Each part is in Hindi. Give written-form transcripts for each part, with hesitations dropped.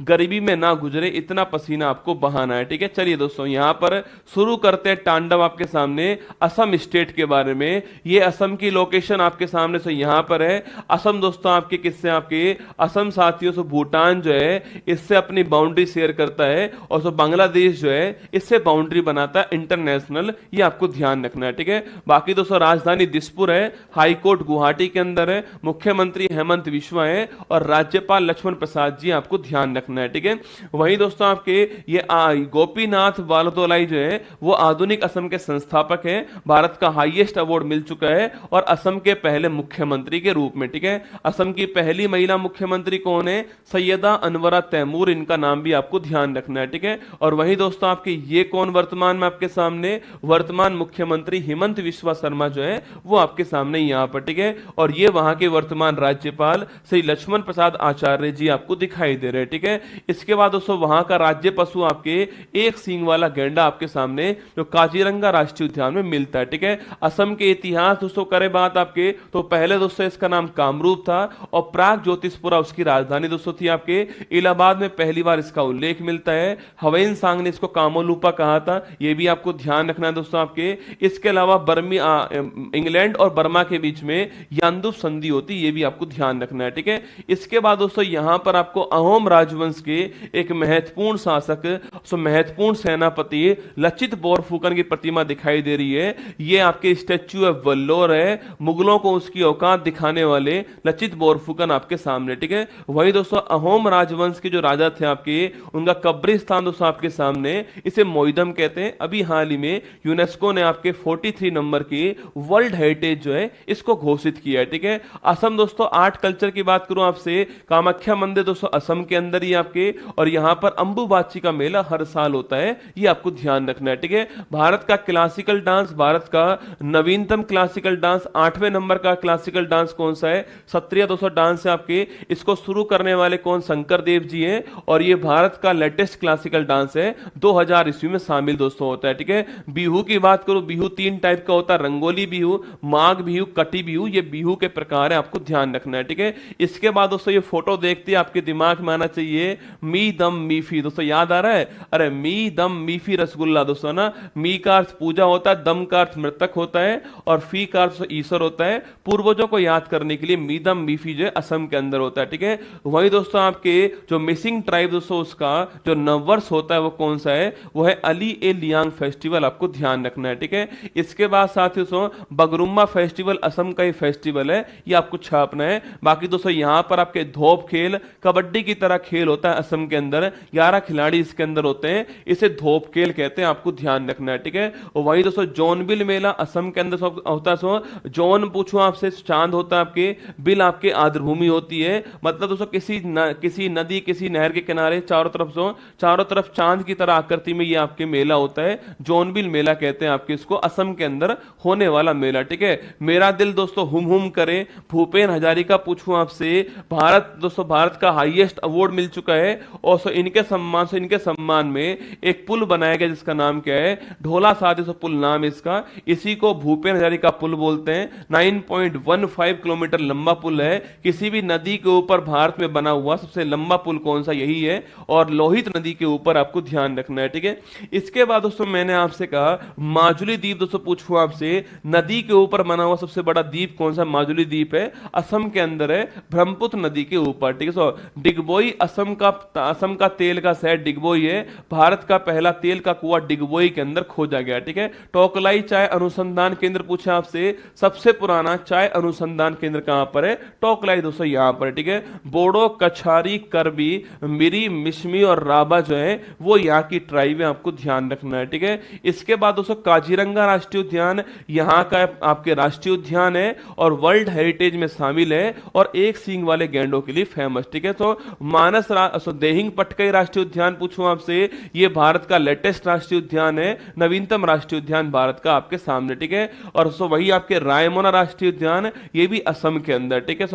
गरीबी में ना गुजरे इतना पसीना आपको बहाना है। ठीक है, चलिए दोस्तों यहाँ पर शुरू करते हैं तांडव आपके सामने असम स्टेट के बारे में। ये असम की लोकेशन आपके सामने से यहाँ पर है। असम दोस्तों आपके किससे, आपके असम साथियों से भूटान जो है इससे अपनी बाउंड्री शेयर करता है, और सो बांग्लादेश जो है इससे बाउंड्री बनाता है इंटरनेशनल, ये आपको ध्यान रखना है। ठीक है, बाकी दोस्तों राजधानी दिसपुर है, हाईकोर्ट गुवाहाटी के अंदर है, मुख्यमंत्री हेमंत बिश्वा है और राज्यपाल लक्ष्मण प्रसाद जी, आपको ध्यान रखना है। ठीक है, वहीं दोस्तों आपके ये गोपीनाथ बालोतलाई जो है वो आधुनिक असम के संस्थापक हैं, भारत का हाईएस्ट अवार्ड मिल चुका है और असम के पहले मुख्यमंत्री के रूप में। ठीक है, असम की पहली महिला मुख्यमंत्री कौन है, सैयदा अनवरा तैमूर, इनका नाम भी आपको ध्यान रखना है। ठीक है, और वहीं दोस्तों आपके ये कौन वर्तमान में आपके सामने, वर्तमान मुख्यमंत्री हेमंत बिश्वा शर्मा जो है वो आपके सामने यहां पर। ठीक है, और ये वहां के वर्तमान राज्यपाल श्री लक्ष्मण प्रसाद आचार्य जी आपको दिखाई दे रहे हैं। ठीक है, इसके बाद दोस्तों वहां का राज्य पशु आपके एक सींग वाला गैंडा आपके सामने जो काजीरंगा राष्ट्रीय उद्यान में मिलता है। ठीक है, असम के इतिहास दोस्तों करें बात आपके, तो पहले दोस्तों इसका नाम कामरूप था और प्राग ज्योतिषपुरा उसकी राजधानी दोस्तों थी आपके। इलाहाबाद में पहली बार इसका उल्लेख मिलता है, हवेन सांग ने इसको कामोलूपा कहा था, यह भी आपको ध्यान रखना है दोस्तों आपके। इसके अलावा इंग्लैंड और बर्मा के बीच में यान्दुप संधि होती, ये भी आपको ध्यान रखना है। ठीक है, इसके बाद दोस्तों यहां पर आपको अहोम राजवंश के एक महत्वपूर्ण शासक, महत्वपूर्ण सेनापति लचित बोरफुकन की प्रतिमा दिखाई दे रही है। ये आपके स्टैच्यू ऑफ वल्लोर है, मुगलों को उसकी औकात दिखाने वाले लचित बोरफुकन आपके सामने। ठीक है, वही दोस्तों अहोम राजवंश के जो राजा थे आपके, उनका कब्रिस्तान दोस्तों आपके सामने, इसे मोइदम कहते हैं। अभी हाल ही में यूनेस्को ने आपके 43 नंबर की वर्ल्ड हेरिटेज जो है इसको घोषित किया है। ठीक है, असम दोस्तों आर्ट कल्चर की बात करूं आपसे, कामाख्या मंदिर दोस्तों असम के अंदर ही आपके, और यहां पर अंबुबाची का मेला हर साल होता है, ये आपको ध्यान रखना है। ठीक है, भारत का क्लासिकल डांस, भारत का नवीनतम क्लासिकल डांस, 8वें नंबर का क्लासिकल डांस कौन सा है, सत्रिया दोस्तों डांस है आपके। इसको शुरू करने वाले कौन, शंकर देव जी हैं, और ये भारत का लेटेस्ट क्लासिकल डांस है, 2000 ईस्वी में शामिल दोस्तों होता है। ठीक है, बिहू की बात करूं, बिहू 3 टाइप का होता है, रंगोली बिहू, माघ बिहू, कटी बिहू, ये बिहू के प्रकार है, आपको ध्यान रखना है। ठीक है, इसके बाद दोस्तों ये फोटो देखते हैं आपके दिमाग में आना चाहिए, मी दम मीफी दोस्तों, याद आ रहा है, अरे मी दम मीफी रसगुल्ला दोस्तों ना, मी का अर्थ पूजा होता है, दम का अर्थ मृतक होता है, और फी का अर्थ ईश्वर होता है। पूर्वजों को याद करने के लिए मी दम मीफी जो असम के अंदर होता है। ठीक है, वही दोस्तों आपके जो मिसिंग ट्राइब दोस्तों उसका जो नववर्ष होता है वो कौन सा है, वो है अली ए लियांग फेस्टिवल, आपको ध्यान रखना है। ठीक है, इसके बाद साथ ही दोस्तों बगरुम्बा फेस्टिवल असम का ही फेस्टिवल है, ये आपको छापना है। बाकी दोस्तों यहां पर आपके धोप खेल कबड्डी की तरह खेल होता है असम के अंदर, 11 खिलाड़ी इसके अंदर होते हैं, इसे धोप खेल कहते हैं, आपको ध्यान रखना है। ठीक है, और वही दोस्तों जोनबिल मेला असम के अंदर होता है। जोन पूछूं आपसे, चांद होता है आपके, बिल आपके आर्द्रभूमि होती है, मतलब दोस्तों किसी नदी किसी नहर के किनारे चारों तरफ चांद की तरह आकृति में ये आपके मेला होता है, जोनबिल मेला कहते हैं आपके इसको, असम के अंदर होने वाला मेला। ठीक है, मेरा दिल दोस्तों हुम हुम करे, भूपेन हजारिका पूछूं आपसे, भारत का हाईएस्ट अवार्ड मिल चुका है, और इनके सम्मान में एक पुल बनाया गया जिसका नाम क्या है, ढोला सादी पुल नाम इसका, इसी को भूपेन हजारिका पुल बोलते हैं। 9.15 किलोमीटर लंबा पुल है, किसी भी नदी के ऊपर भारत में बना हुआ सबसे लंबा पुल कौन सा, यही है, और लोहित नदी के ऊपर आपको ध्यान रखना है। ठीक है, इसके बाद दोस्तों मैंने आपसे कहा माजुली द्वीप दोस्तों पूछूं आपसे, नदी के ऊपर बना हुआ सबसे बड़ा द्वीप कौन सा, माजुली द्वीप है, असम के अंदर है, ब्रह्मपुत्र नदी के ऊपर। ठीक है, डिगबोई असम का तेल का शहर डिगबोई है, भारत का पहला तेल का कुआं डिगबोई के अंदर खोजा गया। ठीक है, टोकलाई चाय अनुसंधान केंद्र पूछा आपसे, सबसे पुराना चाय अनुसंधान केंद्र कहां पर है, टोकलाई दोस्तों यहां पर। ठीक है, बोडो, कछारी, करबी, मिरी, मिश्मी और राबा जो है वो यहाँ की ट्राइब है, आपको ध्यान रखना है। ठीक है, इसके बाद दोस्तों काजीरंगा राष्ट्रीय उद्यान यहाँ का आपके राष्ट्रीय उद्यान है और वर्ल्ड हेरिटेज में शामिल है, और एक सींग वाले गैंडों के लिए फेमस। ठीक है, तो देहिंग पटकई राष्ट्रीय उद्यान पूछूं आपसे, ये भारत का लेटेस्ट राष्ट्रीय उद्यान है, नवीनतम राष्ट्रीय उद्यान भारत का आपके सामने। ठीक है, और वही आपके रायमोना राष्ट्रीय उद्यान, ये भी असम के अंदर। ठीक है,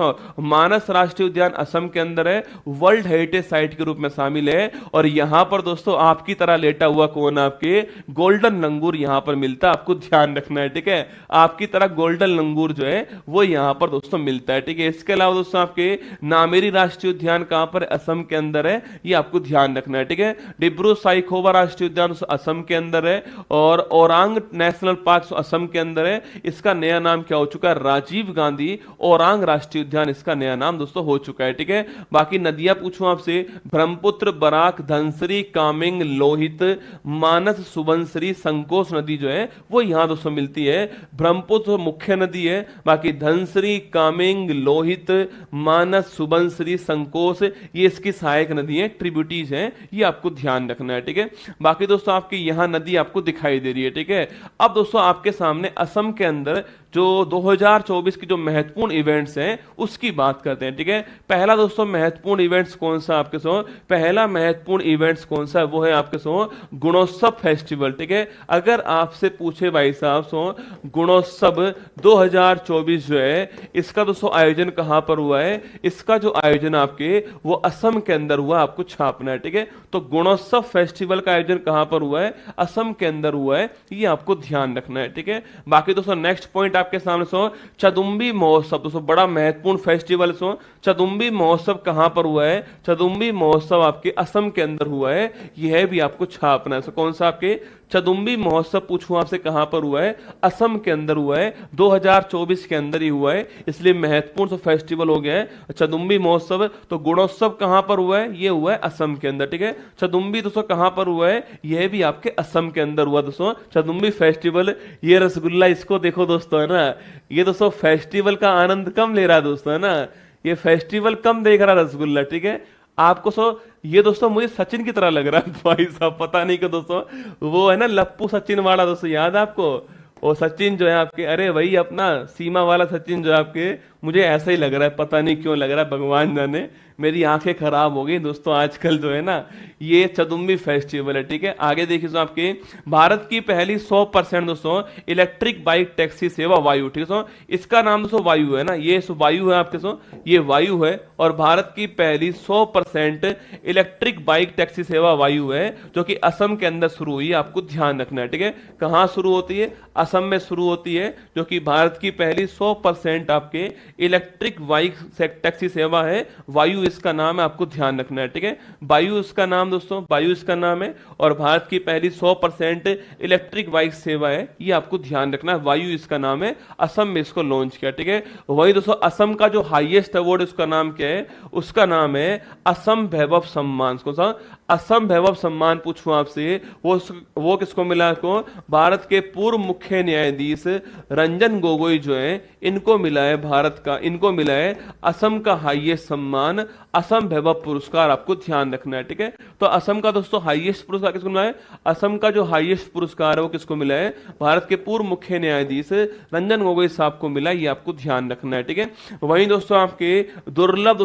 मानस राष्ट्रीय उद्यान असम के अंदर है, वर्ल्ड हेरिटेज साइट के रूप में शामिल है, और यहां पर दोस्तों आपकी तरह लेटा हुआ कौन, आपके गोल्डन लंगूर यहां पर मिलता है, आपको ध्यान रखना है। ठीक है, आपकी तरह गोल्डन लंगूर जो है वो यहां पर दोस्तों मिलता है। ठीक है, इसके अलावा दोस्तों आपके नामेरी राष्ट्रीय उद्यान कहां पर, असम के अंदर है, ये आपको ध्यान रखना है, ठीक है। डिब्रू साइखोवा राष्ट्रीय उद्यान असम के अंदर है, और ओरांग नेशनल पार्क असम के अंदर है। इसका नया नाम क्या हो चुका है? राजीव गांधी ओरांग राष्ट्रीय उद्यान इसका नया नाम दोस्तों हो चुका है, ठीक है। बाकी नदियां पूछूं आपसे, ब्रह्मपुत्र, बराक, धनसरी, कामेंग, लोहित, मानस, सुबनसिरी, संकोच नदी जो है वो यहां दोस्तों मिलती है। ब्रह्मपुत्र मुख्य नदी है, बाकी धनसरी, कामेंग, लोहित, मानस, सुबनसिरी, संकोच ये इसकी सहायक नदी है, ट्रिब्यूटीज हैं, ये आपको ध्यान रखना है, ठीक है। बाकी दोस्तों आपकी यहां नदी आपको दिखाई दे रही है, ठीक है। अब दोस्तों आपके सामने असम के अंदर जो 2024 की जो महत्वपूर्ण इवेंट्स हैं उसकी बात करते हैं, ठीक है। पहला दोस्तों महत्वपूर्ण इवेंट्स कौन सा आपके सो, पहला महत्वपूर्ण इवेंट्स कौन सा है? वो है आपके सो गुणोत्सव फेस्टिवल, ठीक है। अगर आपसे पूछे भाई साहब सो गुणोत्सव 2024 जो है इसका दोस्तों आयोजन कहां पर हुआ है? इसका जो आयोजन आपके वो असम के अंदर हुआ, आपको छापना है, ठीक है। तो गुणोत्सव फेस्टिवल का आयोजन कहां पर हुआ है? असम के अंदर हुआ है, ये आपको ध्यान रखना है, ठीक है। बाकी दोस्तों नेक्स्ट पॉइंट आपके सामने सो चदुम्बी महोत्सव, दोस्तों बड़ा महत्वपूर्ण फेस्टिवल सो चदुम्बी महोत्सव कहां पर हुआ है? चदुम्बी महोत्सव आपके असम के अंदर हुआ है, यह भी आपको छापना है। सो कौन सा आपके चदुम्बी महोत्सव पूछूं आपसे कहां पर हुआ है? असम के अंदर हुआ है, 2024 के अंदर ही हुआ है, इसलिए महत्वपूर्ण तो फेस्टिवल हो गया है चदुम्बी महोत्सव। तो गुणोत्सव कहां पर हुआ है? ये हुआ है असम के अंदर, ठीक है। चदुम्बी दोस्तों कहां पर हुआ है? यह भी आपके असम के अंदर हुआ दोस्तों चदुम्बी फेस्टिवल। ये रसगुल्ला इसको देखो दोस्तों, है ना, ये दोस्तों फेस्टिवल का आनंद कम ले रहा है दोस्तों, है ना, ये फेस्टिवल कम देख रहा रसगुल्ला, ठीक है। आपको ये दोस्तों मुझे सचिन की तरह लग रहा है भाई साहब, पता नहीं कि दोस्तों वो है ना लप्पू सचिन वाला, दोस्तों याद है आपको? वो सचिन जो है आपके, अरे वही अपना सीमा वाला सचिन जो है आपके, मुझे ऐसा ही लग रहा है, पता नहीं क्यों लग रहा है, भगवान जाने, मेरी आंखें खराब हो गई दोस्तों आजकल जो है ना। ये चदुम्बी फेस्टिवल है, ठीक है। आगे देखिए दोस्तों आपके भारत की पहली 100% दोस्तों इलेक्ट्रिक बाइक टैक्सी सेवा वायु, ठीक है दोस्तों, इसका नाम दोस्तों वायु है ना, ये वायु है आपके दोस्तों, ये वायु है, और भारत की पहली 100% इलेक्ट्रिक बाइक टैक्सी सेवा वायु है, जो कि असम के अंदर शुरू हुई है, आपको ध्यान रखना है, ठीक है। कहां शुरू होती है? असम में शुरू होती है, जो कि भारत की पहली 100% आपके इलेक्ट्रिक बाइक टैक्सी सेवा है, वायु इसका नाम है, आपको ध्यान रखना है, ठीक है। वायु इसका नाम दोस्तों, वायु इसका नाम है, और भारत की पहली 100% इलेक्ट्रिक बाइक सेवा है, ये आपको ध्यान रखना है, वायु इसका नाम है, असम में इसको लॉन्च किया, ठीक है। वही दोस्तों असम का जो हाईएस्ट अवार्ड उसका नाम क्या है? उसका नाम है असम वैभव सम्मान। कौन सा? असम वैभव सम्मान पूछूं आपसे, वो किसको मिला? को भारत के पूर्व मुख्य न्यायाधीश रंजन गोगोई जो है, इनको मिला है भारत का, इनको मिला है असम का हाईएस्ट सम्मान, असम वैभव पुरस्कार, आपको ध्यान रखना है, ठीक है। तो असम का दोस्तों हाईएस्ट पुरस्कार किसको मिला है? असम का जो हाईएस्ट पुरस्कार है वो किसको मिला है? भारत के पूर्व मुख्य न्यायाधीश रंजन गोगोई साहब को मिला, ये आपको ध्यान रखना है, ठीक है। वहीं दोस्तों आपके दुर्लभ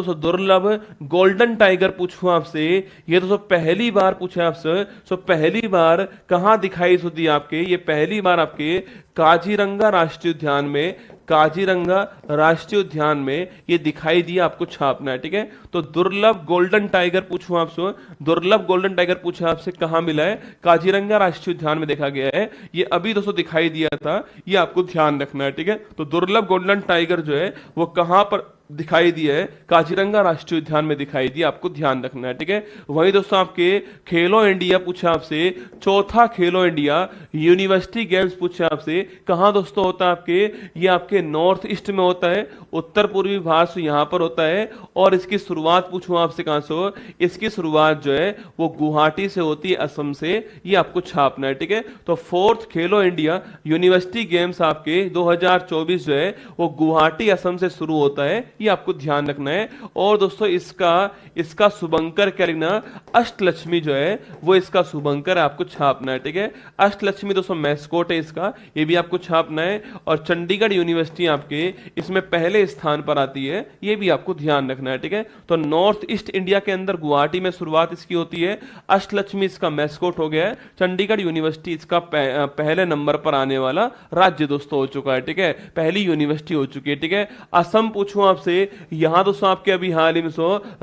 गोल्डन टाइगर पूछूं आपसे, ये दोस्तों पहली बार पूछा आपसे, तो पहली बार कहां दिखाई दी आपके? ये पहली बार आपके काजीरंगा राष्ट्रीय उद्यान में, काजीरंगा राष्ट्रीय उद्यान में ये दिखाई दिया, आपको छापना है, ठीक है। तो दुर्लभ गोल्डन टाइगर पूछूं आपसे, दुर्लभ गोल्डन टाइगर पूछा आपसे कहां मिला है? काजीरंगा राष्ट्रीय उद्यान में देखा गया है, ये अभी दोस्तों दिखाई दिया था, ये आपको ध्यान रखना है, ठीक है। तो दुर्लभ गोल्डन टाइगर जो है वो कहां पर दिखाई दिया है? काजीरंगा राष्ट्रीय उद्यान में दिखाई दिया, आपको ध्यान रखना है, ठीक है। वहीं दोस्तों आपके खेलो इंडिया पूछा आपसे, चौथा खेलो इंडिया यूनिवर्सिटी गेम्स पूछा आपसे, कहां दोस्तों होता है आपके? ये आपके नॉर्थ ईस्ट में होता है, उत्तर पूर्वी भारत से यहां पर होता है, और इसकी शुरुआत पूछूं आपसे कहां से हो? इसकी शुरुआत जो है वो गुवाहाटी से होती है, असम से, ये आपको छापना है, ठीक है। तो फोर्थ खेलो इंडिया यूनिवर्सिटी गेम्स आपके 2024 जो है वो गुवाहाटी असम से शुरू होता है, ये आपको ध्यान रखना है। और दोस्तों इसका शुभंकर क्या लिखना? अष्टलक्ष्मी जो है वो इसका शुभंकर है, आपको छापना है, ठीक है। अष्टलक्ष्मी दोस्तों मैस्कोट है इसका, ये भी आपको छापना है। और चंडीगढ़ यूनिवर्सिटी आपके इसमें पहले स्थान पर आती है, ये भी आपको ध्यान रखना है, ठीक है। तो नॉर्थ ईस्ट इंडिया के अंदर गुवाहाटी में शुरुआत इसकी होती है, अष्टलक्ष्मी इसका मैस्कोट हो गया है, चंडीगढ़ यूनिवर्सिटी इसका पहले नंबर पर आने वाला राज्य दोस्तों हो चुका है, ठीक है, पहली यूनिवर्सिटी हो चुकी है, ठीक है। असम पूछूं आपसे, से यहां दोस्तों आपके अभी हाल ही में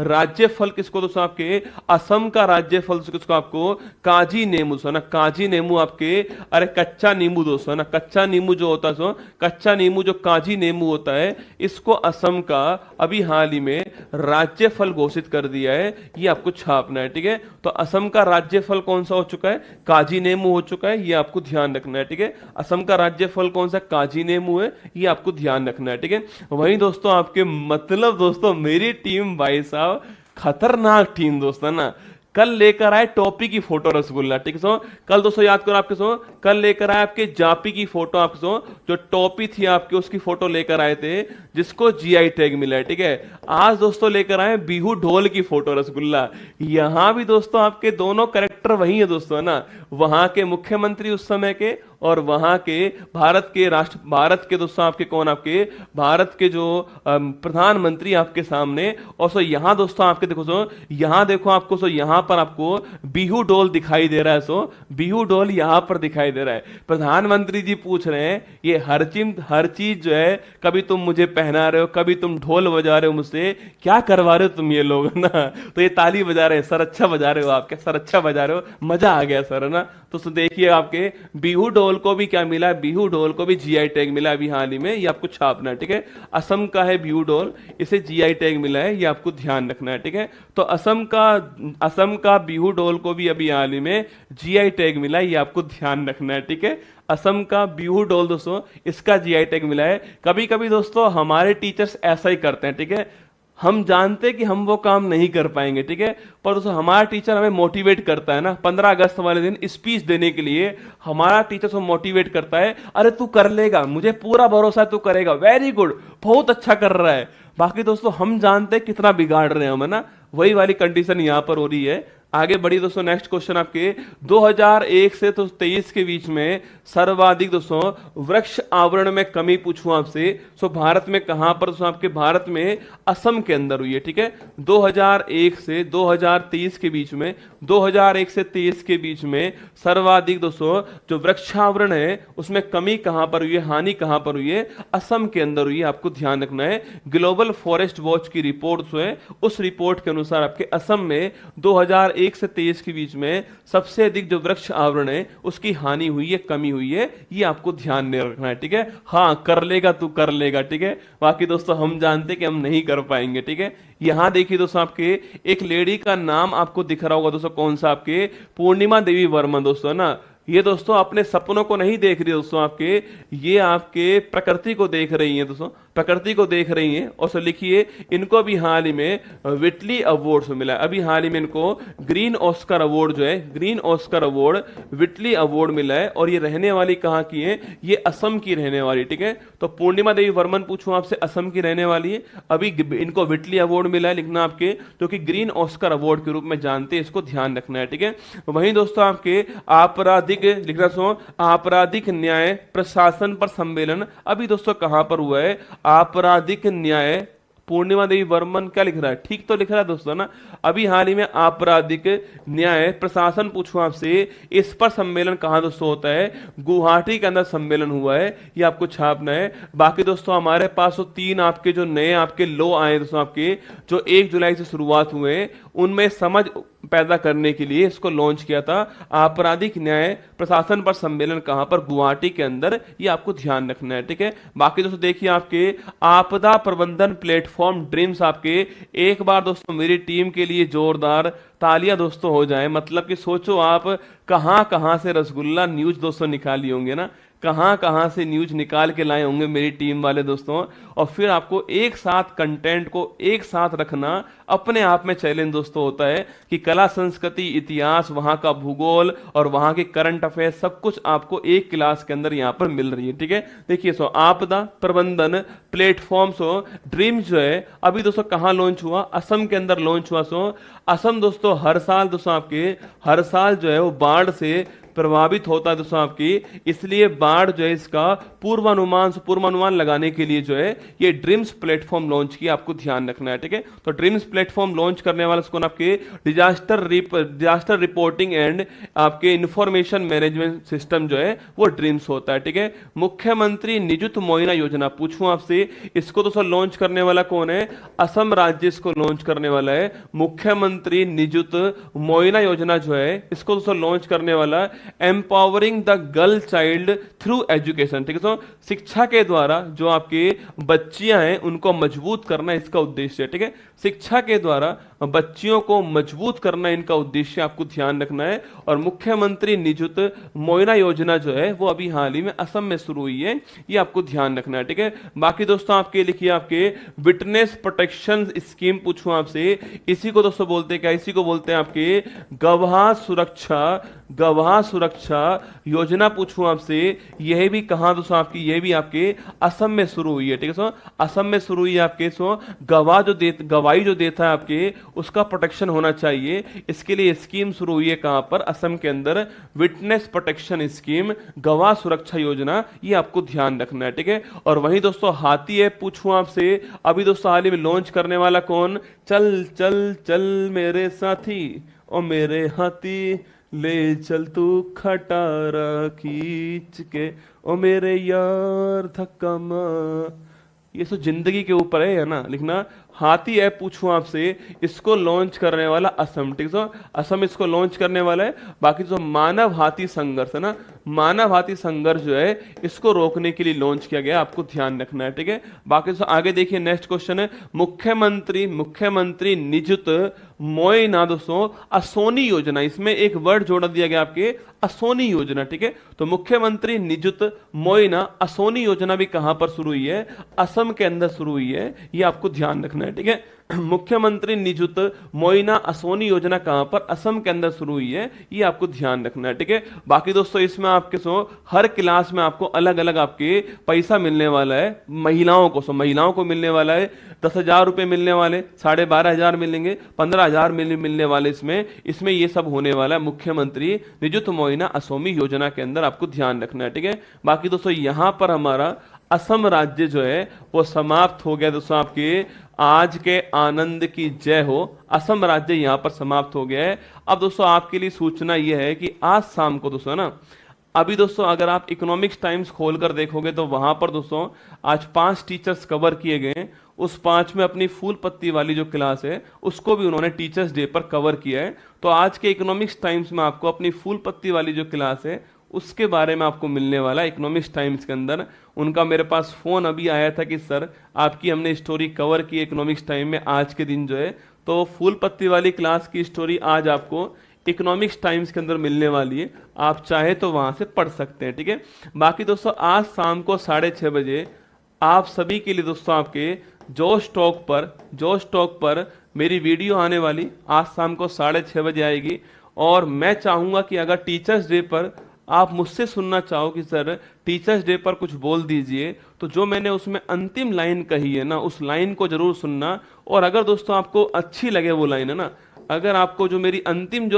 राज्य फल किसको दोस्तों आपके असम का राज्य फल किसको आपको काजी नींबू ना, काजी नींबू आपके, अरे कच्चा नींबू दोस्तों ना, कच्चा नींबू जो होता है कच्चा नींबू जो काजी नींबू होता है, इसको असम का अभी हाल ही में राज्य फल घोषित कर दिया है। ये आपको छापना है, ठीक है। तो असम का राज्य फल कौन सा हो चुका है, काजी नींबू हो चुका है, ये आपको ध्यान रखना है, ठीक है। असम का राज्य फल कौन सा, काजी नींबू है, ये आपको ध्यान रखना है, ठीक है। वहीं दोस्तों आपके मतलब दोस्तों मेरी टीम भाई साहब खतरनाक टीम दोस्तों ना, कल लेकर आए टॉपी की फोटो रसगुल्ला, ठीक है। कल दोस्तों याद करो आपके कल लेकर आए आपके जापी की फोटो, आपके जो टॉपी थी आपके उसकी फोटो लेकर आए थे जिसको जीआई टैग मिला है, ठीक है। आज दोस्तों लेकर आए बिहू ढोल की फोटो रसगुल्ला। यहां भी दोस्तों आपके दोनों कैरेक्टर वही है दोस्तों ना, वहां के मुख्यमंत्री उस समय के और वहां के भारत के दोस्तों आपके कौन, आपके भारत के जो प्रधानमंत्री आपके सामने। और यहां दोस्तों आपके देखो यहां देखो आपको यहां पर आपको बिहू डोल दिखाई दे रहा है। बिहू डोल यहां पर दिखाई दे रहा है। प्रधानमंत्री जी पूछ रहे हैं ये हर चीज जो है, कभी तुम मुझे पहना रहे हो, कभी तुम ढोल बजा रहे हो, मुझसे क्या करवा रहे हो तुम ये लोग ना। तो ये ताली बजा रहे हैं, सर अच्छा बजा रहे हो, आप क्या सर अच्छा बजा रहे हो, मजा आ गया सर, है ना। तो देखिए आपके बिहू ढोल को भी क्या मिला है, बिहू ढोल को भी जीआई टैग मिला अभी हाल ही में, ये आपको छापना है, ठीक है। असम का है बिहू ढोल, इसे जीआई टैग मिला है, ये आपको ध्यान रखना है, ठीक है। तो असम का बिहू ढोल को भी अभी हाल ही में जीआई टैग मिला है, ये आपको ध्यान रखना है, ठीक है। असम का बिहू ढोल दोस्तों इसका जीआई टैग मिला है। कभी कभी दोस्तों हमारे टीचर्स ऐसा ही करते हैं, ठीक है। हम जानते कि हम वो काम नहीं कर पाएंगे, ठीक है, पर दोस्तों हमारा टीचर हमें मोटिवेट करता है ना। 15 अगस्त वाले दिन स्पीच देने के लिए हमारा टीचर को मोटिवेट करता है, अरे तू कर लेगा, मुझे पूरा भरोसा है तू करेगा, वेरी गुड, बहुत अच्छा कर रहा है। बाकी दोस्तों हम जानते हैं कितना बिगाड़ रहे हैं हम, है ना। वही वाली कंडीशन यहां पर हो रही है। आगे बढ़ी दोस्तों, नेक्स्ट क्वेश्चन आपके 2001 से तो 23 के बीच में सर्वाधिक दोस्तों वृक्ष आवरण में कमी पूछूं आपसे, सो भारत में कहां पर दोस्तों, आपके भारत में असम के अंदर हुई है, ठीक है। 2001 से 2023 के बीच में, 2001 से 23 के बीच में सर्वाधिक दोस्तों जो वृक्षावरण है उसमें कमी कहां पर हुई है, हानि कहां पर हुई है, असम के अंदर हुई है, आपको ध्यान रखना है। ग्लोबल फॉरेस्ट वॉच की रिपोर्ट है, उस रिपोर्ट के अनुसार आपके असम में 2001 से 23 के बीच में सबसे अधिक जो वृक्ष आवरण है उसकी हानि हुई है, कमी हुई है, ये आपको ध्यान में रखना है, ठीक है। हाँ कर लेगा तू कर लेगा, ठीक है। बाकी दोस्तों हम जानते कि हम नहीं कर पाएंगे, ठीक है। यहां देखिए दोस्तों आपके एक लेडी का नाम आपको दिख रहा होगा दोस्तों, कौन सा, आपके पूर्णिमा देवी वर्मा दोस्तों ना। ये दोस्तों अपने सपनों को नहीं देख रही दोस्तों, आपके ये आपके प्रकृति को देख रही हैं दोस्तों, प्रकृति को देख रही हैं। और सो लिखिए इनको भी हाल ही में विटली अवार्ड से मिला, अभी हाल ही में इनको ग्रीन ऑस्कर अवार्ड जो है, ग्रीन ऑस्कर अवार्ड विटली अवार्ड मिला है। और ये रहने वाली कहाँ की है, ये असम की रहने वाली, ठीक है। तो पूर्णिमा देवी वर्मन पूछूं आपसे, असम की रहने वाली है, अभी इनको विटली अवार्ड मिला है, लिखना आपके, जो कि ग्रीन ऑस्कर अवार्ड के रूप में जानते हैं, इसको ध्यान रखना है, ठीक है। वहीं दोस्तों आपके आपराधिक लिखना आपराधिक न्याय प्रशासन पर सम्मेलन अभी दोस्तों कहां पर हुआ है, आपराधिक न्याय, पूर्णिमा देवी वर्मन क्या लिख रहा है, ठीक तो लिख रहा है दोस्तों ना। अभी हाल ही में आपराधिक न्याय प्रशासन पूछूं आपसे, इस पर सम्मेलन कहां दोस्तों होता है, गुवाहाटी के अंदर सम्मेलन हुआ है, ये आपको छापना है। बाकी दोस्तों हमारे पास तो 3 आपके जो नए आपके लॉ आए दोस्तों, आपके जो 1 जुलाई से शुरुआत हुए, उनमें समझ पैदा करने के लिए इसको लॉन्च किया था। आपराधिक न्याय प्रशासन पर सम्मेलन कहां पर, गुवाहाटी के अंदर, ये आपको ध्यान रखना है, ठीक है। बाकी दोस्तों देखिए आपके आपदा प्रबंधन प्लेटफॉर्म ड्रीम्स, आपके एक बार दोस्तों मेरी टीम के लिए जोरदार तालियां दोस्तों हो जाए। मतलब कि सोचो आप कहां कहां से रसगुल्ला न्यूज दोस्तों निकाली होंगे ना, कहां कहां से न्यूज निकाल के लाए होंगे मेरी टीम वाले दोस्तों। और फिर आपको एक साथ कंटेंट को एक साथ रखना अपने आप में चैलेंज दोस्तों होता है कि कला संस्कृति इतिहास, वहां का भूगोल और वहां के करंट अफेयर सब कुछ आपको एक क्लास के अंदर यहां पर मिल रही है, ठीक है। देखिए आपदा प्रबंधन प्लेटफॉर्म ड्रीम्स जो है अभी दोस्तों कहां लॉन्च हुआ, असम के अंदर लॉन्च हुआ। असम दोस्तों हर साल दोस्तों आपके हर साल जो है वो बाढ़ से प्रभावित होता है दोस्तों आपकी, इसलिए बाढ़ जो है इसका पूर्वानुमान लगाने के लिए जो है ये ड्रीम्स प्लेटफॉर्म लॉन्च किया, आपको ध्यान रखना है। ठीक है, तो ड्रीम्स प्लेटफॉर्म लॉन्च करने वाला कौन, आपके डिजास्टर रिपोर्टिंग एंड आपके इंफॉर्मेशन मैनेजमेंट सिस्टम जो है वो ड्रीम्स होता है। ठीक है, मुख्यमंत्री निजुत मोइना योजना पूछूं आपसे, इसको दोस्तों लॉन्च करने वाला कौन है, असम राज्य इसको लॉन्च करने वाला है। मुख्यमंत्री निजुत मोइना योजना जो है इसको दोस्तों लॉन्च करने वाला empowering the girl child through education. ठीक है, तो शिक्षा के द्वारा जो आपके बच्चियां हैं उनको मजबूत करना इसका उद्देश्य है। ठीक है, शिक्षा के द्वारा बच्चियों को मजबूत करना इनका उद्देश्य, आपको ध्यान रखना है। और मुख्यमंत्री निजुत मोइना योजना जो है वो अभी हाल ही में असम में शुरू हुई है, ये आपको ध्यान रखना है। ठीक है, बाकी दोस्तों आपके लिखिए आपके विटनेस प्रोटेक्शन स्कीम पूछूं आपसे, इसी को दोस्तों बोलते हैं क्या, इसी को बोलते हैं आपके गवाह सुरक्षा योजना पूछूं आपसे, यह भी कहां दोस्तों आपकी, यह भी आपके असम में शुरू हुई है। ठीक है, सो असम में शुरू हुई है आपके। सो गवाही जो देता है आपके उसका प्रोटेक्शन होना चाहिए, इसके लिए स्कीम शुरू हुई है कहां पर, असम के अंदर, विटनेस प्रोटेक्शन स्कीम, गवाह सुरक्षा योजना, ये आपको ध्यान रखना है। ठीक है, और वहीं दोस्तों हाथी ऐप पूछूं आपसे, अभी दोस्तों हाल ही में लॉन्च करने वाला कौन, चल चल चल मेरे साथी ओ मेरे हाथी, ले चल तू खटारा खींच के ओ मेरे यार धक्का मार, ये सब जिंदगी के ऊपर है ना लिखना। हाथी ऐप पूछूं आपसे, इसको लॉन्च करने वाला असम। ठीक है, असम इसको लॉन्च करने वाला है। बाकी जो मानव हाथी संघर्ष है ना, मानव हाथी संघर्ष जो है इसको रोकने के लिए लॉन्च किया गया, आपको ध्यान रखना है। ठीक है, बाकी जो आगे देखिए नेक्स्ट क्वेश्चन है, मुख्यमंत्री निजुत मोइना दोस्तों असोनी योजना, इसमें एक वर्ड जोड़ दिया गया आपके असोनी योजना। ठीक है, तो मुख्यमंत्री निजुत मोइना असोनी योजना भी कहां पर शुरू हुई है, असम के अंदर शुरू हुई है, ये आपको ध्यान रखना है। ठीक है, मुख्यमंत्री निजुत मोइना असोनी योजना कहां पर, असम के अंदर शुरू हुई है, ये आपको ध्यान रखना है। ठीक है, बाकी दोस्तों इसमें आपके हर क्लास में आपको अलग अलग आपके पैसा मिलने वाला है। महिलाओं को मिलने वाला है 10,000 रुपए मिलने वाले, 12,500 मिलेंगे, 15,000 मिलने वाले, इसमें ये सब होने वाला है मुख्यमंत्री निजुत मोइना असोमी योजना के अंदर, आपको ध्यान रखना है। ठीक है, बाकी दोस्तों यहां पर हमारा असम राज्य जो है वो समाप्त हो गया दोस्तों। आपके आज के आनंद की जय हो, असम राज्य यहां पर समाप्त हो गया है। अब दोस्तों आपके लिए सूचना यह है कि आज शाम को दोस्तों ना, अभी दोस्तों अगर आप इकोनॉमिक्स टाइम्स खोलकर देखोगे तो वहां पर दोस्तों आज 5 टीचर्स कवर किए गए। उस 5 में अपनी फूल पत्ती वाली जो क्लास है उसको भी उन्होंने टीचर्स डे पर कवर किया है। तो आज के इकोनॉमिक्स टाइम्स में आपको अपनी फूल पत्ती वाली जो क्लास है उसके बारे में आपको मिलने वाला है इकोनॉमिक्स टाइम्स के अंदर। उनका मेरे पास फोन अभी आया था कि सर आपकी हमने स्टोरी कवर की इकोनॉमिक्स टाइम में आज के दिन जो है, तो फूल पत्ती वाली क्लास की स्टोरी आज आपको इकोनॉमिक्स टाइम्स के अंदर मिलने वाली है, आप चाहे तो वहां से पढ़ सकते हैं। ठीक है, बाकी दोस्तों आज शाम को 6:30 बजे आप सभी के लिए दोस्तों आपके जोश टॉक पर मेरी वीडियो आने वाली, आज शाम को 6:30 बजे आएगी। और मैं चाहूंगा कि अगर टीचर्स डे पर आप मुझसे सुनना चाहो कि सर टीचर्स डे पर कुछ बोल दीजिए, तो जो मैंने उसमें अंतिम लाइन कही है ना, उस लाइन को जरूर सुनना। और अगर दोस्तों आपको अच्छी लगे वो लाइन है ना, अगर आपको जो मेरी अंतिम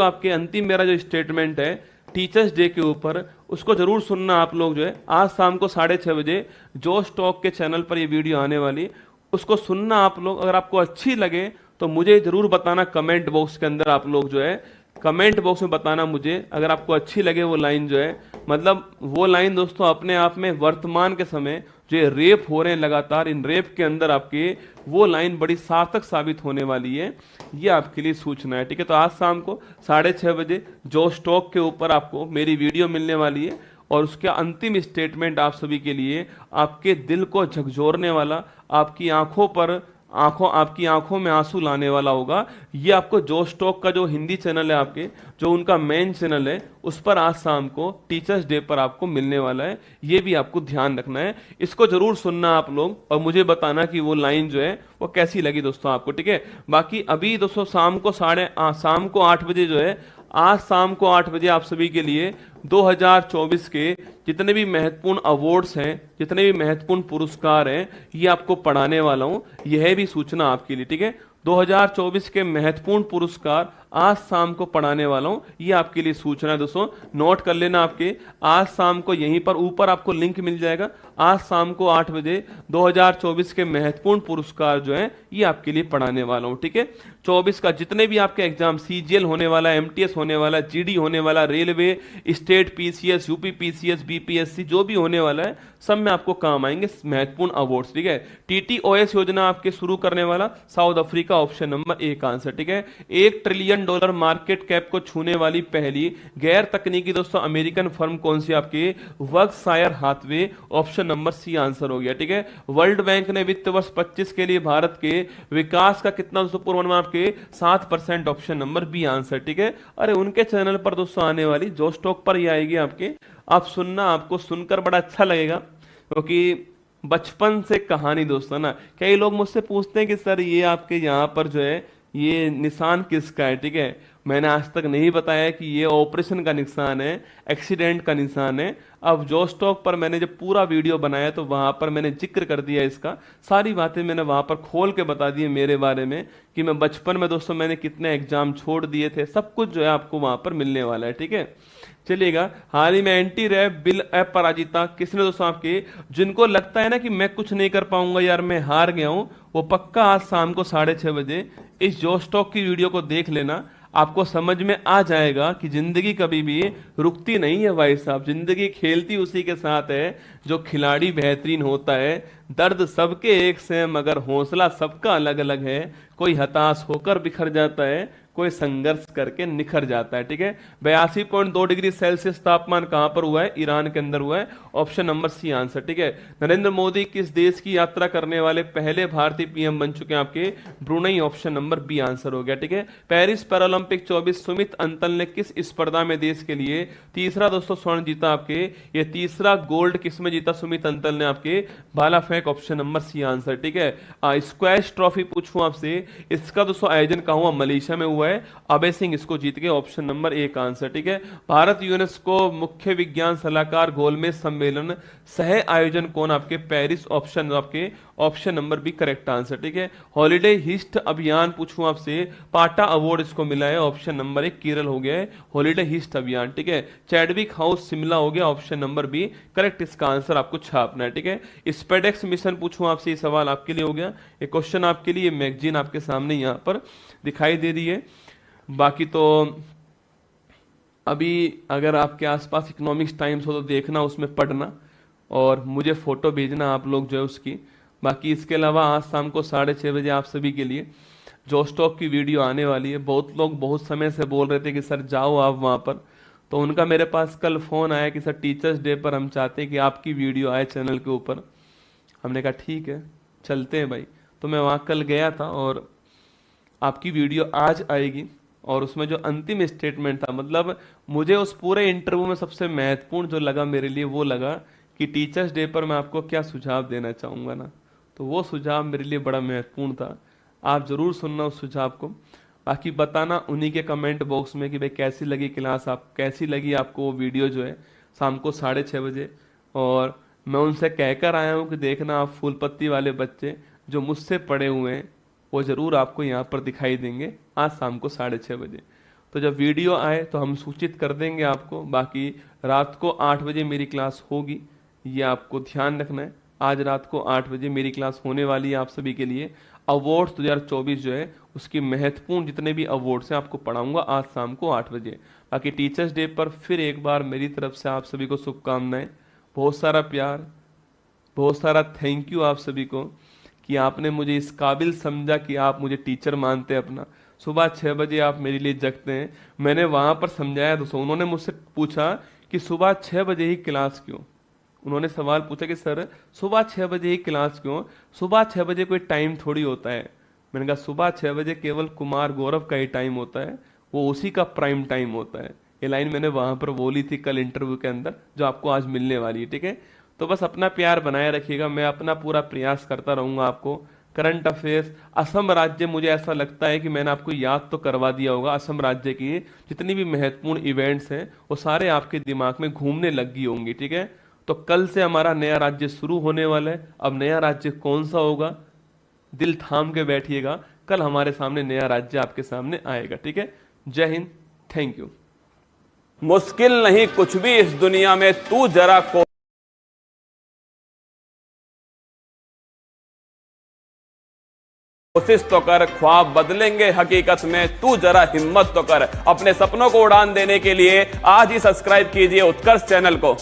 मेरा जो स्टेटमेंट है टीचर्स डे के ऊपर, उसको जरूर सुनना आप लोग जो है। आज शाम को 6:30 बजे जोश टॉक के चैनल पर ये वीडियो आने वाली, उसको सुनना आप लोग। अगर आपको अच्छी लगे तो मुझे जरूर बताना कमेंट बॉक्स के अंदर, आप लोग जो है कमेंट बॉक्स में बताना मुझे अगर आपको अच्छी लगे वो लाइन जो है। मतलब वो लाइन दोस्तों अपने आप में वर्तमान के समय जो ये रेप हो रहे हैं लगातार, इन रेप के अंदर आपके वो लाइन बड़ी सार्थक साबित होने वाली है, ये आपके लिए सूचना है। ठीक है, तो आज शाम को 6:30 बजे जोश टॉक के ऊपर आपको मेरी वीडियो मिलने वाली है और उसका अंतिम स्टेटमेंट आप सभी के लिए आपके दिल को झकझोरने वाला, आपकी आंखों में आंसू लाने वाला होगा। ये आपको जोश टॉक का जो हिंदी चैनल है आपके, जो उनका मेन चैनल है, उस पर आज शाम को टीचर्स डे पर आपको मिलने वाला है। ये भी आपको ध्यान रखना है, इसको जरूर सुनना आप लोग और मुझे बताना कि वो लाइन जो है वो कैसी लगी दोस्तों आपको। ठीक है, बाकी अभी दोस्तों शाम को 8 बजे जो है, आज शाम को 8 बजे आप सभी के लिए 2024 के जितने भी महत्वपूर्ण अवार्ड्स हैं, जितने भी महत्वपूर्ण पुरस्कार हैं, ये आपको पढ़ाने वाला हूं। यह भी सूचना आपके लिए। ठीक है, 2024 के महत्वपूर्ण पुरस्कार आज शाम को पढ़ाने वाला हूं, ये आपके लिए सूचना है दोस्तों, नोट कर लेना। आपके आज शाम को यहीं पर ऊपर आपको लिंक मिल जाएगा, आज शाम को 8 बजे 2024 के महत्वपूर्ण पुरस्कार जो है ये आपके लिए पढ़ाने वाला हूं, ठीक है। 24 का जितने भी आपके एग्जाम, सीजीएल होने वाला, एमटीएस होने वाला, जीडी होने वाला, railway, state PCS, UP PCS, BPSC, जो भी होने वाला है सब में आपको काम आएंगे महत्वपूर्ण अवार्ड्स, ठीक है। टीटीओएस योजना आपके शुरू करने वाला south Africa, option number A का आंसर, ठीक है। $1 ट्रिलियन मार्केट कैप को छूने वाली पहली गैर तकनीकी दोस्तों अमेरिकन फर्म कौन सी आपके, Berkshire Hathaway, option number C answer हो गया, ठीक है। वर्ल्ड बैंक ने वित्त वर्ष 25 के लिए भारत के विकास का कितना दोस्तों पूर्वानुमान आपके 7%, ऑप्शन नंबर बी आंसर, ठीक है। अरे उनके चैनल पर दोस्तों आने वाली जो स्टॉक पर ही आएगी आपके, आप सुनना, आपको सुनकर बड़ा अच्छा लगेगा, क्योंकि बचपन से कहानी दोस्तों ना। कई लोग मुझसे पूछते हैं कि सर ये आपके यहाँ पर जो है ये निशान किसका है, ठीक है। मैंने आज तक नहीं बताया कि ये ऑपरेशन का निशान है, एक्सीडेंट का निशान है। अब जो स्टॉक पर मैंने जब पूरा वीडियो बनाया तो वहां पर मैंने जिक्र कर दिया इसका, सारी बातें मैंने वहां पर खोल के बता दी मेरे बारे में, कि मैं बचपन में दोस्तों मैंने कितने एग्जाम छोड़ दिए थे, सब कुछ जो है आपको वहां पर मिलने वाला है, ठीक है। चलिएगा, हाल ही में एंटी रैप बिल ऐप पर पराजिता किसने दोस्तों आपके, जिनको लगता है ना कि मैं कुछ नहीं कर पाऊंगा यार, मैं हार गया हूं, वो पक्का आज शाम को 6:30 बजे इस जो स्टॉक की वीडियो को देख लेना। आपको समझ में आ जाएगा कि जिंदगी कभी भी रुकती नहीं है भाई साहब, जिंदगी खेलती उसी के साथ है जो खिलाड़ी बेहतरीन होता है। दर्द सबके एक से मगर हौसला सबका अलग अलग है, कोई हताश होकर बिखर जाता है, कोई संघर्ष करके निखर जाता है, ठीक है। 82.2 डिग्री सेल्सियस तापमान कहां पर हुआ है, ईरान के अंदर हुआ है, ऑप्शन नंबर सी आंसर, ठीक है। नरेंद्र मोदी किस देश की यात्रा करने वाले पहले भारतीय पीएम बन चुके हैं आपके, Brunei, option number B answer हो गया, ठीक है। पेरिस पैरालंपिक 24 सुमित अंतल ने किस स्पर्धा में देश के लिए तीसरा दोस्तों स्वर्ण जीता आपके, ये तीसरा गोल्ड किस में जीता सुमित अंतल ने आपके, भाला फेंक, ऑप्शन नंबर सी आंसर, ठीक है। स्क्वैश ट्रॉफी पूछूं आपसे, इसका दोस्तों आयोजन कहां हुआ, मलेशिया में हुआ है, अभय सिंह इसको जीत गए, ऑप्शन नंबर ए का आंसर, ठीक है। भारत यूनेस्को मुख्य विज्ञान सलाहकार गोलमेज सम्मेलन सह आयोजन कौन आपके, पेरिस, ऑप्शन आपके, option number B correct answer, ठीक है। हॉलीडे हिस्ट अभियान पूछूं आपसे, पाटा अवार्ड इसको मिला है, ऑप्शन नंबर ए केरल हो गया है, हॉलीडे हिस्ट अभियान, ठीक है। चैडविक हाउस शिमला हो गया, ऑप्शन नंबर बी करेक्ट, इसका आंसर आपको छापना है, ठीक है। स्पेडेक्स मिशन पूछूं आपसे, ये सवाल आपके लिए हो गया, ये क्वेश्चन आपके लिए, मैगजीन आपके सामने यहाँ पर दिखाई दे रही है। बाकी तो अभी अगर आपके आसपास इकोनॉमिक्स टाइम्स हो तो देखना, उसमें पढ़ना और मुझे फोटो भेजना आप लोग जो है उसकी। बाकी इसके अलावा आज शाम को 6:30 बजे आप सभी के लिए जो स्टॉक की वीडियो आने वाली है। बहुत लोग बहुत समय से बोल रहे थे कि सर जाओ आप वहाँ पर, तो उनका मेरे पास कल फ़ोन आया कि सर टीचर्स डे पर हम चाहते हैं कि आपकी वीडियो आए चैनल के ऊपर। हमने कहा ठीक है चलते हैं भाई। तो मैं वहाँ कल गया था और आपकी वीडियो आज आएगी, और उसमें जो अंतिम स्टेटमेंट था, मतलब मुझे उस पूरे इंटरव्यू में सबसे महत्वपूर्ण जो लगा मेरे लिए वो लगा कि टीचर्स डे पर मैं आपको क्या सुझाव देना चाहूँगा ना, तो वो सुझाव मेरे लिए बड़ा महत्वपूर्ण था। आप ज़रूर सुनना उस सुझाव को, बाकी बताना उन्हीं के कमेंट बॉक्स में कि भाई कैसी लगी क्लास, आप कैसी लगी आपको वो वीडियो जो है शाम को 6:30 बजे। और मैं उनसे कहकर आया हूँ कि देखना आप फूलपत्ती वाले बच्चे जो मुझसे पढ़े हुए हैं वो ज़रूर आपको यहाँ पर दिखाई देंगे आज शाम को 6:30 बजे। तो जब वीडियो आए तो हम सूचित कर देंगे आपको। बाकी रात को 8 बजे मेरी क्लास होगी, ये आपको ध्यान रखना है। आज रात को 8 बजे मेरी क्लास होने वाली है आप सभी के लिए। अवार्ड्स 2024 जो है उसकी महत्वपूर्ण जितने भी अवार्ड्स हैं आपको पढ़ाऊंगा आज शाम को 8 बजे। बाकी टीचर्स डे पर फिर एक बार मेरी तरफ से आप सभी को शुभकामनाएं, बहुत सारा प्यार, बहुत सारा थैंक यू आप सभी को कि आपने मुझे इस काबिल समझा कि आप मुझे टीचर मानते हैं अपना। सुबह 6 बजे आप मेरे लिए जगते हैं। मैंने वहाँ पर समझाया दोस्तों, उन्होंने मुझसे पूछा कि सुबह 6 बजे ही क्लास क्यों। उन्होंने सवाल पूछा कि सर सुबह 6 बजे ही क्लास क्यों, सुबह 6 बजे कोई टाइम थोड़ी होता है। मैंने कहा सुबह 6 बजे केवल कुमार गौरव का ही टाइम होता है, वो उसी का प्राइम टाइम होता है। ये लाइन मैंने वहाँ पर बोली थी कल इंटरव्यू के अंदर, जो आपको आज मिलने वाली है, ठीक है। तो बस अपना प्यार बनाए रखिएगा, मैं अपना पूरा प्रयास करता रहूँगा आपको। करंट अफेयर्स, असम राज्य, मुझे ऐसा लगता है कि मैंने आपको याद तो करवा दिया होगा। असम राज्य की जितनी भी महत्वपूर्ण इवेंट्स हैं वो सारे आपके दिमाग में घूमने लग गई होंगी, ठीक है। तो कल से हमारा नया राज्य शुरू होने वाला है। अब नया राज्य कौन सा होगा, दिल थाम के बैठिएगा, कल हमारे सामने नया राज्य आपके सामने आएगा, ठीक है। जय हिंद, थैंक यू। मुश्किल नहीं कुछ भी इस दुनिया में, तू जरा कोशिश तो कर, ख्वाब बदलेंगे हकीकत में, तू जरा हिम्मत तो कर। अपने सपनों को उड़ान देने के लिए आज ही सब्सक्राइब कीजिए उत्कर्ष चैनल को।